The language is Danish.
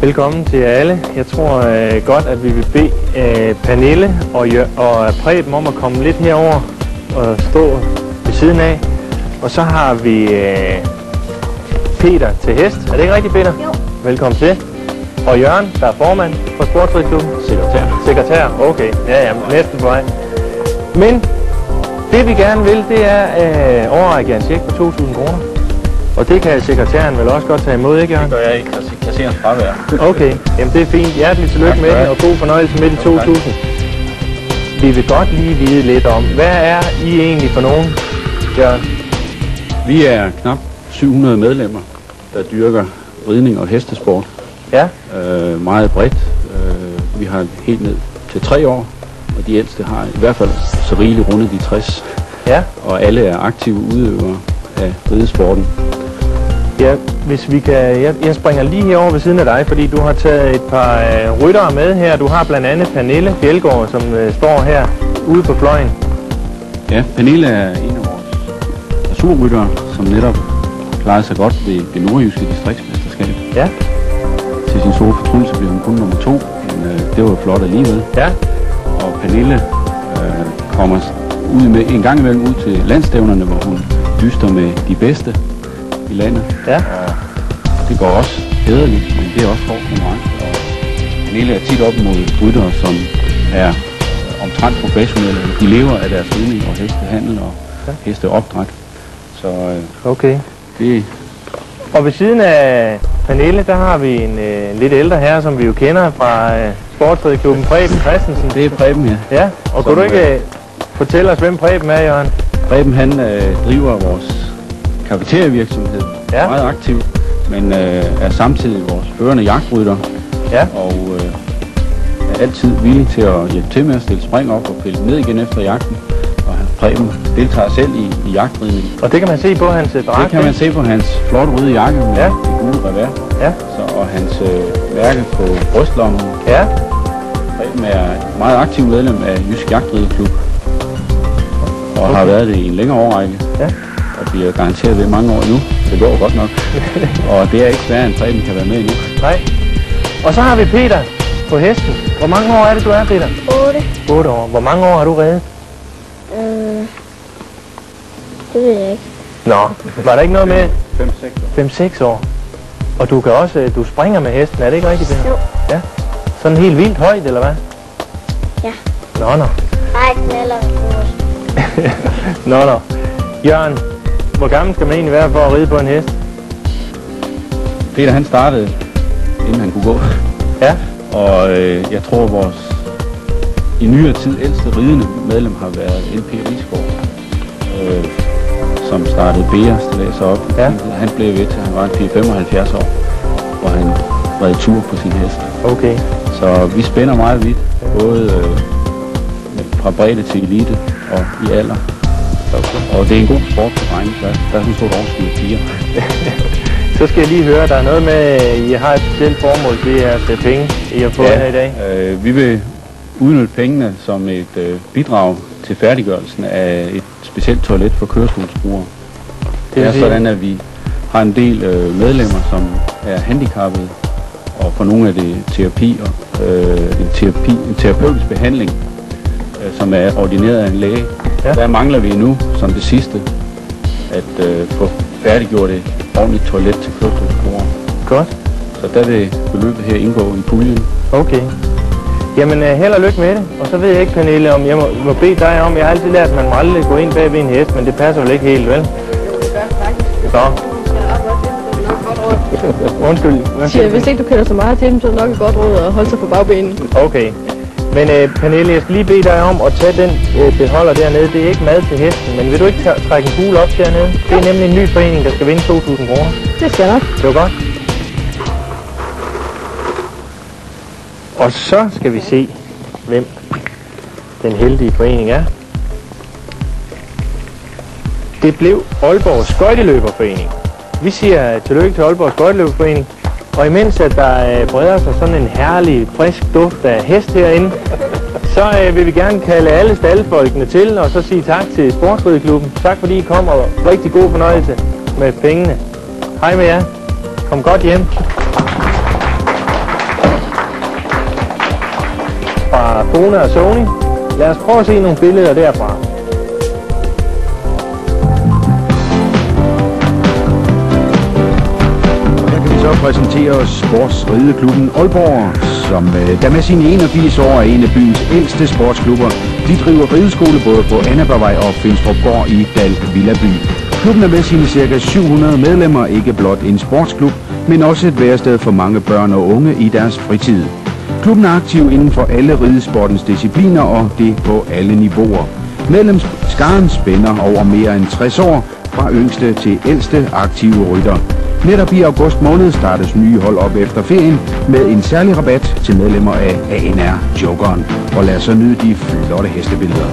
Velkommen til jer alle. Jeg tror godt, at vi vil bede Pernille og Preben om at komme lidt herover og stå ved siden af. Og så har vi Peter til hest. Er det ikke rigtigt, Peter? Jo. Velkommen til. Og Jørgen, der er formand for Sportsridklubben. Sekretær, okay. Ja, næsten på vej. Men det vi gerne vil, det er overrække jer en check på 2.000 kroner. Og det kan sekretæren vel også godt tage imod, ikke Jørgen? Det gør jeg ikke, jeg ser hans fravær. Okay, jamen det er fint. Hjertelig tillykke med det, og god fornøjelse med de 2.000. Vi vil godt lige vide lidt om, hvad er I egentlig for nogen, Jørgen? Vi er knap 700 medlemmer, der dyrker ridning og hestesport. Ja. Meget bredt. Vi har helt ned til 3 år, og de ældste har i hvert fald så rigeligt rundet de 60. Ja. Og alle er aktive udøvere af ridesporten. Ja, hvis vi kan... Jeg springer lige herover ved siden af dig, fordi du har taget et par ryttere med her. Du har blandt andet Pernille Fjeldgaard, som står her ude på fløjen. Ja, Pernille er en af vores dressurryttere, som netop klarede sig godt ved det nordjyske distriktsmesterskab. Ja. Til sin store fortrydelse blev hun kun nummer 2, men det var jo flot alligevel. Ja. Og Pernille kommer ud med en gang imellem ud til landstævnerne, hvor hun dyster med de bedste i landet. Ja. Og det går også hæderligt, men det er også hård konkurrence. Og Pernille er tit op mod ryttere, som er omtrent professionelle. De lever af deres ridning og hestehandel og hesteopdræt. Så okay. Det... Og ved siden af Pernille, der har vi en lidt ældre herre, som vi jo kender fra Sportsridklubben, Preben Christensen. Det er Preben, ja. Ja, og kunne du ikke fortælle os, hvem Preben er, Jørgen? Preben, han driver vores kafeterievirksomhed, meget aktiv, men er samtidig vores førende jagtrytter. Ja. Og er altid villig til at hjælpe til med at stille spring op og pille ned igen efter jagten. Og Preben deltager selv i jagtridning. Og det kan man se på hans dragt? Det kan man se på hans flotte røde jakke med det gule revers. Ja. Og hans mærke på brystlommen. Ja. Preben er meget aktiv medlem af Jysk Jagtrideklub. Og har været det i en længere årrække. Ja. Og bliver garanteret ved mange år nu. Det går godt nok. Og det er ikke svært, at Preben kan være med endnu. Nej. Og så har vi Peter på hesten. Hvor mange år er det, du er, Peter? 8. 8 år. Hvor mange år har du reddet? Det ved jeg ikke. Nå, var der ikke noget med 5-6 år. 5-6 år? Og du kan også, du springer med hesten, er det ikke rigtigt, Peter? Jo. Ja. Sådan helt vildt højt, eller hvad? Ja. Nå. Nej, knaller Nå. Jørgen, hvor gammel skal man egentlig være for at ride på en hest? Peter, han startede, inden han kunne gå. Ja. Og jeg tror, vores i nyere tid ældste ridende medlem har været N.P. Rigsgaard, som startede BR-stillads op. Ja. Han blev ved til, han var 75 år, hvor han red tur på sin hest. Okay. Så vi spænder meget vidt, både fra bredde til elite og i alder. Okay. Og det er en god sport for drenge, der er sådan et stort overskud af piger. Så skal jeg lige høre, der er noget med, at I har et specielt formål til jeres penge, I har fået her i dag. Vi vil udnytte pengene som et bidrag til færdiggørelsen af et specielt toilet for kørestolsbrugere. Det er sådan, at vi har en del medlemmer, som er handicappede, og for nogle af det terapi og en terapeutisk behandling, som er ordineret af en læge. Ja. Der mangler vi nu som det sidste at få færdiggjort et ordentligt toilet til kørestolsbrugere. Godt. Så der vil beløbet her indgå i puljen. Okay. Jamen held og lykke med det. Og så ved jeg ikke, Pernille, om jeg må bede dig om, jeg har altid lært, at man må aldrig gå ind bag ved en hest, men det passer vel ikke helt, vel? Det gør faktisk. Så. Undskyld. Hvis ikke du kender så meget til dem, så er det nok et godt råd at holde sig på bagbenen. Okay. Men Pernille, jeg skal lige bede dig om at tage den beholder dernede. Det er ikke mad til hesten, men vil du ikke trække en kugle op dernede? Det er nemlig en ny forening, der skal vinde 2.000 kroner. Det skal nok. Det var godt. Og så skal vi se, hvem den heldige forening er. Det blev Aalborg Skøjteløberforening. Vi siger tillykke til Aalborg Skøjteløberforening. Og imens at der breder sig sådan en herlig, frisk duft af hest herinde, så vil vi gerne kalde alle staldfolkene til, og så sige tak til Sportsridklubben. Tak fordi I kom, og rigtig god fornøjelse med pengene. Hej med jer. Kom godt hjem. fra Fona og Sony. Lad os prøve at se nogle billeder derfra. Her kan vi så præsentere Sportsrideklubben Aalborg, som der med sine 81 år er en af byens ældste sportsklubber. De driver rideskole både på Annabervej og Finstrupgård i Dal Villaby. Klubben er med sine ca. 700 medlemmer ikke blot en sportsklub, men også et værested for mange børn og unge i deres fritid. Klubben er aktiv inden for alle ridesportens discipliner, og det på alle niveauer. Medlemsskaren spænder over mere end 60 år, fra yngste til ældste aktive rytter. Netop i august måned startes nye hold op efter ferien med en særlig rabat til medlemmer af ANR Jokeren. Og lad os så nyde de flotte hestebilleder.